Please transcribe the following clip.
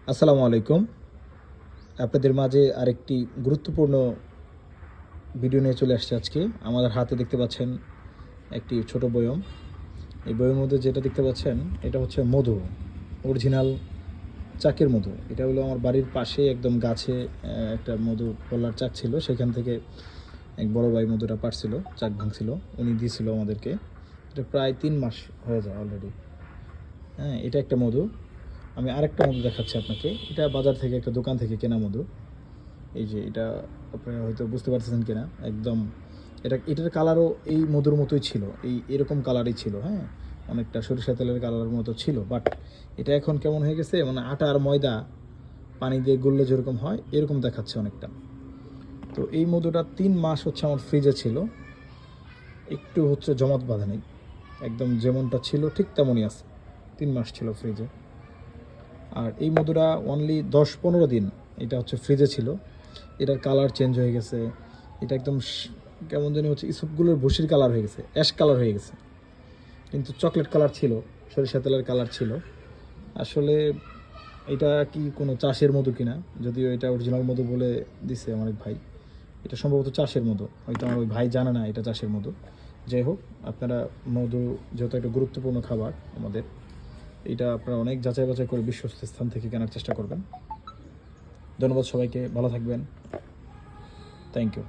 আসসালামু আলাইকুম। আপনাদের মাঝে আরেকটি গুরুত্বপূর্ণ ভিডিও নিয়ে চলে আসছে আজকে। আমাদের হাতে দেখতে পাচ্ছেন একটি ছোট বয়ম। এই বইয়ের মধ্যে যেটা দেখতে পাচ্ছেন এটা হচ্ছে মধু, অরিজিনাল চাকের মধু। এটা হলো আমার বাড়ির পাশে একদম গাছে একটা মধু কলার চাক ছিল, সেখান থেকে এক বড় ভাই মধুটা পারছিল, চাক ভাঙছিল, উনি দিয়েছিল আমাদেরকে। এটা প্রায় 3 মাস হয়ে যায় অলরেডি। হ্যাঁ, এটা একটা মধু। আমি আরেকটা মধু দেখাচ্ছি আপনাকে। এটা বাজার থেকে একটা দোকান থেকে কেনা মধু। এই যে এটা আপনারা হয়তো বুঝতে পারতেছেন কিনা, একদম এটার কালারও এই মধুর মতোই ছিল, এরকম কালারই ছিল। হ্যাঁ, অনেকটা সরিষা তেলের কালারের মতো ছিল, বাট এটা এখন কেমন হয়ে গেছে, মানে আটা আর ময়দা পানি দিয়ে গললে যেরকম হয় এরকম দেখাচ্ছে অনেকটা। তো এই মধুটা 3 মাস হচ্ছে আমার ফ্রিজে ছিল, একটু হচ্ছে জমাট বাঁধা নেই, একদম যেমনটা ছিল ঠিক তেমনই আছে। 3 মাস ছিল ফ্রিজে। আর এই মধুটা অনলি 10-15 দিন এটা হচ্ছে ফ্রিজে ছিল। এটার কালার চেঞ্জ হয়ে গেছে, এটা একদম কেমন জানি হচ্ছে ইসুপগুলোর ভুসির কালার হয়ে গেছে, অ্যাশ কালার হয়ে গেছে, কিন্তু চকলেট কালার ছিল, সরিষা তেলের কালার ছিল। আসলে এটা কি কোনো চাষের মধু কিনা, যদিও এটা অরিজিনাল মধু বলে দিছে আমার এক ভাই, এটা সম্ভবত চাষের মধু, হয়তো আমার ওই ভাই জানে না এটা চাষের মধু। যাই হোক, আপনারা মধু যেহেতু একটা গুরুত্বপূর্ণ খাবার আমাদের, এটা আপনারা অনেক যাচাই বাছাই করে বিশ্বস্ত স্থান থেকে কেনার চেষ্টা করবেন। ধন্যবাদ সবাইকে, ভালো থাকবেন। Thank you.